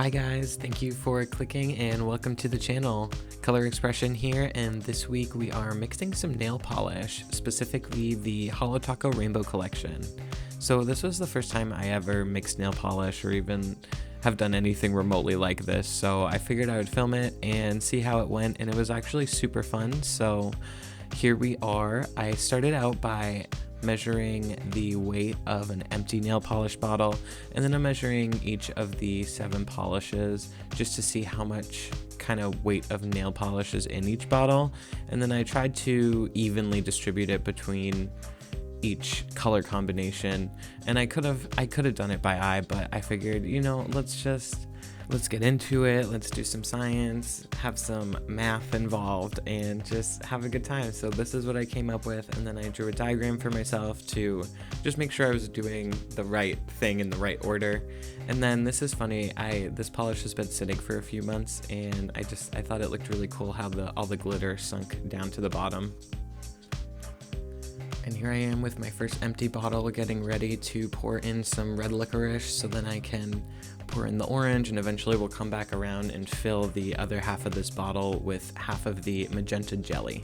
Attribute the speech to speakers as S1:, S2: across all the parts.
S1: Hi guys, thank you for clicking and welcome to the channel. Color Expression here, and this week we are mixing some nail polish, specifically the Holo Taco Rainbow Collection. So this was the first time I ever mixed nail polish or even have done anything remotely like this, so I figured I would film it and see how it went, and it was actually super fun. So here we are. I started out by measuring the weight of an empty nail polish bottle, and then I'm measuring each of the 7 polishes just to see how much kind of weight of nail polish is in each bottle, and then I tried to evenly distribute it between each color combination. And I could have done it by eye, but I figured, let's get into it, let's do some science, have some math involved, and just have a good time. So this is what I came up with, and then I drew a diagram for myself to just make sure I was doing the right thing in the right order. And then this is funny, this polish has been sitting for a few months, and I thought it looked really cool how all the glitter sunk down to the bottom. And here I am with my first empty bottle, getting ready to pour in some red licorice so then I can pour in the orange, and eventually we'll come back around and fill the other half of this bottle with half of the magenta jelly.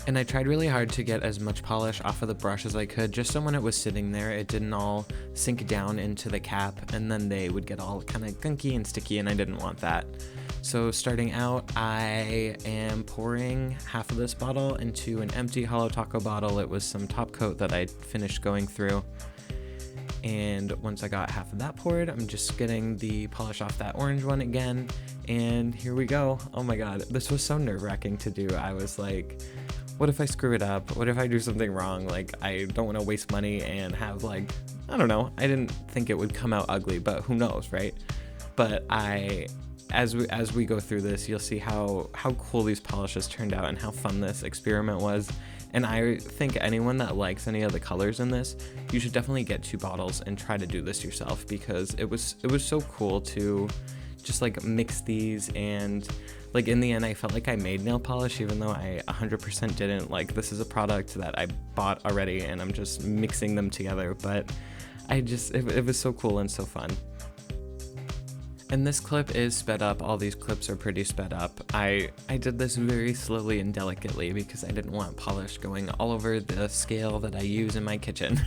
S1: And I tried really hard to get as much polish off of the brush as I could, just so when it was sitting there it didn't all sink down into the cap and then they would get all kind of gunky and sticky, and I didn't want that. So starting out, I am pouring half of this bottle into an empty Holo Taco bottle. It was some top coat that I finished going through. And once I got half of that poured, I'm just getting the polish off that orange one again. And here we go. Oh my god, this was so nerve-wracking to do. I was like, what if I screw it up? What if I do something wrong? Like, I don't want to waste money and have I don't know. I didn't think it would come out ugly, but who knows, right? But as we go through this, you'll see how cool these polishes turned out and how fun this experiment was. And I think anyone that likes any of the colors in this, you should definitely get 2 bottles and try to do this yourself, because it was so cool to just mix these. And in the end I felt like I made nail polish, even though I 100% didn't. This is a product that I bought already and I'm just mixing them together, but it was so cool and so fun. And this clip is sped up. All these clips are pretty sped up. I did this very slowly and delicately because I didn't want polish going all over the scale that I use in my kitchen.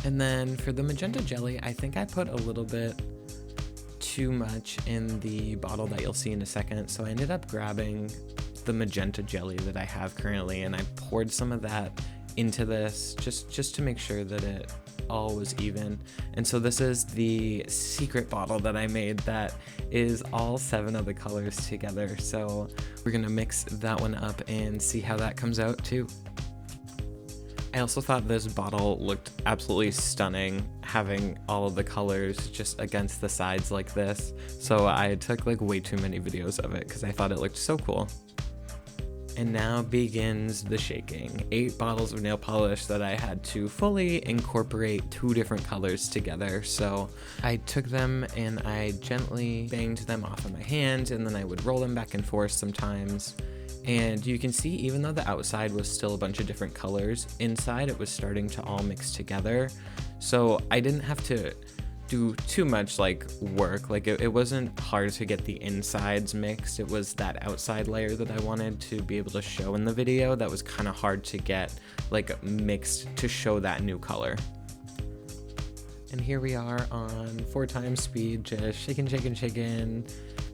S1: And then for the magenta jelly, I think I put a little bit too much in the bottle that you'll see in a second. So I ended up grabbing the magenta jelly that I have currently, and I poured some of that into this just to make sure that it all was even. And so this is the secret bottle that I made that is all 7 of the colors together. So we're gonna mix that one up and see how that comes out too. I also thought this bottle looked absolutely stunning, having all of the colors just against the sides like this. So I took way too many videos of it because I thought it looked so cool. And now begins the shaking. 8 bottles of nail polish that I had to fully incorporate 2 different colors together. So I took them and I gently banged them off of my hand, and then I would roll them back and forth sometimes. And you can see, even though the outside was still a bunch of different colors, inside it was starting to all mix together. So I didn't have to do too much work. It wasn't hard to get the insides mixed. It was that outside layer that I wanted to be able to show in the video that was kind of hard to get mixed to show that new color. And here we are on 4 times speed, just shaking,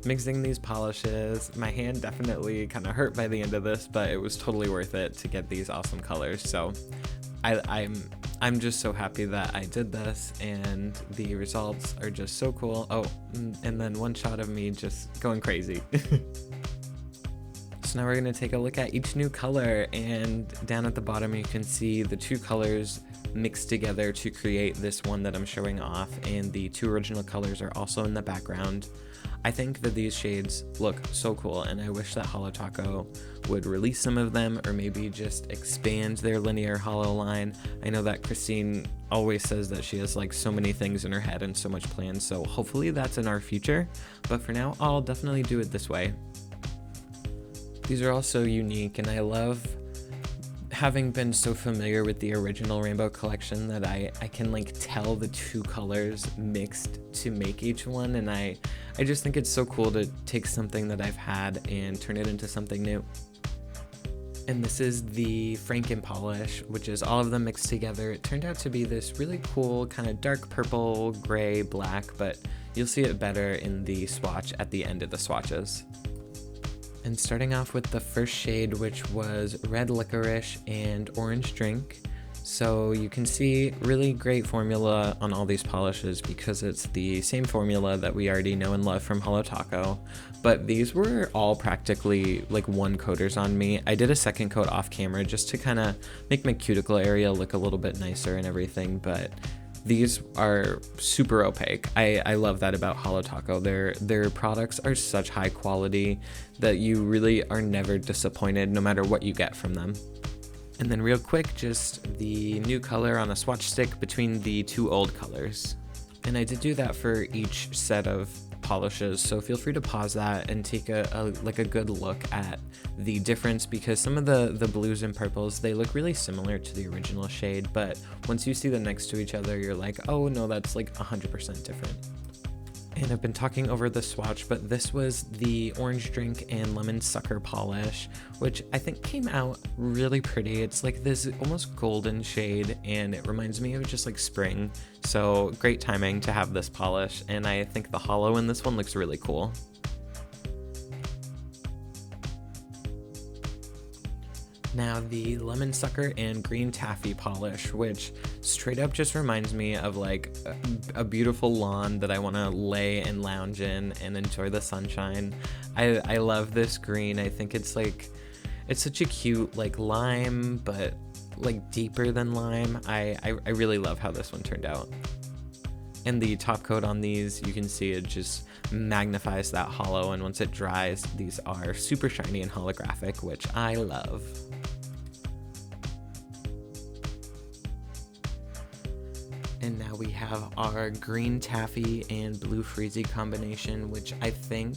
S1: mixing these polishes. My hand definitely kind of hurt by the end of this, but it was totally worth it to get these awesome colors. So I'm just so happy that I did this, and the results are just so cool. Oh, and then one shot of me just going crazy. So now we're gonna take a look at each new color, and down at the bottom you can see the 2 colors mixed together to create this one that I'm showing off, and the 2 original colors are also in the background. I think that these shades look so cool, and I wish that Holo Taco would release some of them, or maybe just expand their linear holo line. I know that Christine always says that she has so many things in her head and so much planned, so hopefully that's in our future, but for now I'll definitely do it this way. These are all so unique, and I love having been so familiar with the original Rainbow collection that I can like tell the two colors mixed to make each one, and I just think it's so cool to take something that I've had and turn it into something new. And this is the Franken polish, which is all of them mixed together. It turned out to be this really cool kind of dark purple, gray, black, but you'll see it better in the swatch at the end of the swatches. And starting off with the first shade, which was Red Licorice and Orange Drink. So you can see really great formula on all these polishes because it's the same formula that we already know and love from Holo Taco, but these were all practically like one coaters on me. I did a second coat off camera just to kind of make my cuticle area look a little bit nicer and everything, but these are super opaque. I love that about Holo Taco. Their products are such high quality that you really are never disappointed no matter what you get from them. And then real quick, just the new color on a swatch stick between the two old colors. And I did do that for each set of polishes, so feel free to pause that and take a good look at the difference, because some of the blues and purples, they look really similar to the original shade, but once you see them next to each other, you're like, oh no, that's like 100% different. And I've been talking over the swatch, but this was the Orange Drink and Lemon Sucker polish, which I think came out really pretty. It's like this almost golden shade, and it reminds me of just like spring. So great timing to have this polish, and I think the holo in this one looks really cool. Now the Lemon Sucker and Green Taffy polish, which straight up just reminds me of like a beautiful lawn that I want to lay and lounge in and enjoy the sunshine. I love this green. I think it's such a cute like lime, but like deeper than lime. I really love how this one turned out. And the top coat on these, you can see it just magnifies that holo, and once it dries, these are super shiny and holographic, which I love. And now we have our Green Taffy and Blue Freezy combination, which I think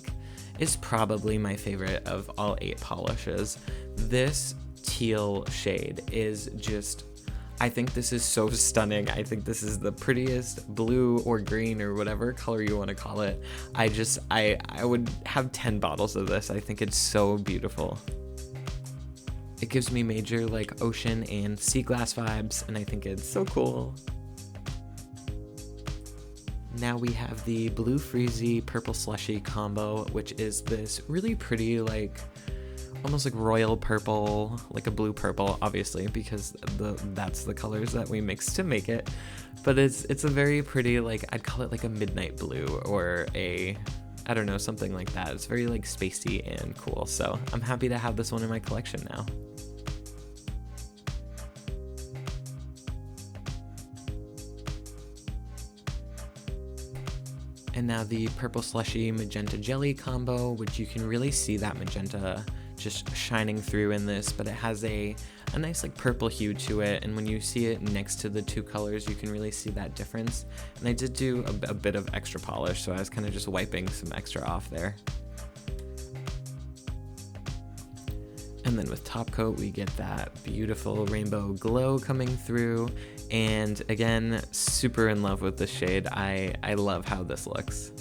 S1: is probably my favorite of all 8 polishes. This teal shade is just, I think this is so stunning. I think this is the prettiest blue or green or whatever color you want to call it. I would have 10 bottles of this. I think it's so beautiful. It gives me major like ocean and sea glass vibes, and I think it's so cool. Now we have the Blue Freezy Purple Slushy combo, which is this really pretty, like almost like royal purple, like a blue purple, obviously, because that's the colors that we mix to make it. But it's a very pretty, like I'd call it like a midnight blue or I don't know, something like that. It's very like spacey and cool. So I'm happy to have this one in my collection now. And now the Purple Slushy Magenta Jelly combo, which you can really see that magenta just shining through in this, but it has a nice like purple hue to it, and when you see it next to the two colors, you can really see that difference. And I did do a bit of extra polish, so I was kind of just wiping some extra off there. And then with top coat, we get that beautiful rainbow glow coming through. And again, super in love with the shade. I love how this looks.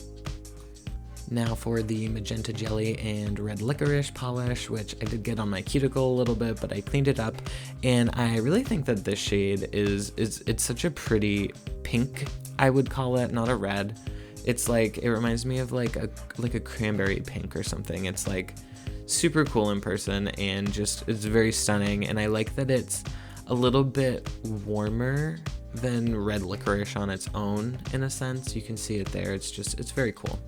S1: Now for the Magenta Jelly and Red Licorice polish, which I did get on my cuticle a little bit, but I cleaned it up. And I really think that this shade it's such a pretty pink, I would call it, not a red. It's like, it reminds me of like a cranberry pink or something. It's like super cool in person, and just it's very stunning. And I like that it's a little bit warmer than Red Licorice on its own, in a sense. You can see it there. It's very cool.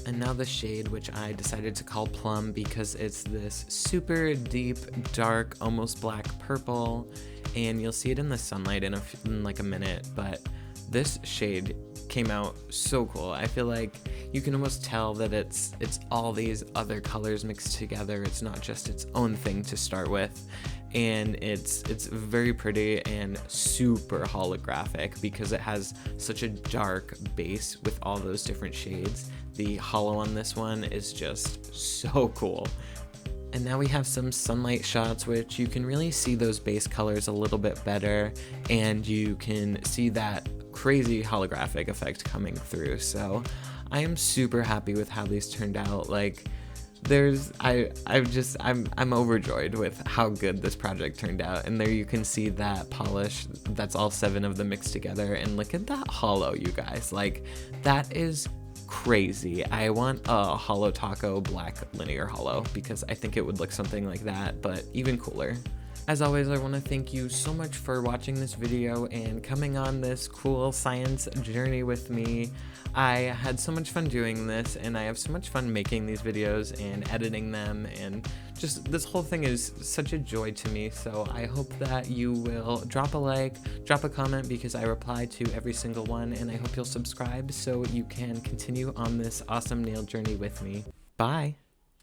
S1: And now the shade, which I decided to call Plum because it's this super deep, dark, almost black purple, and you'll see it in the sunlight in like a minute, but this shade came out so cool. I feel like you can almost tell that it's all these other colors mixed together. It's not just its own thing to start with. And it's very pretty and super holographic because it has such a dark base with all those different shades. The holo on this one is just so cool. And now we have some sunlight shots, which you can really see those base colors a little bit better, and you can see that crazy holographic effect coming through. So I am super happy with how these turned out. Like, I'm overjoyed with how good this project turned out. And there you can see that polish, that's all 7 of them mixed together. And look at that holo, you guys. Like, that is crazy. I want a Holo Taco black linear holo because I think it would look something like that, but even cooler. As always, I want to thank you so much for watching this video and coming on this cool science journey with me. I had so much fun doing this, and I have so much fun making these videos and editing them, and just this whole thing is such a joy to me. So I hope that you will drop a like, drop a comment, because I reply to every single one, and I hope you'll subscribe so you can continue on this awesome nail journey with me. Bye!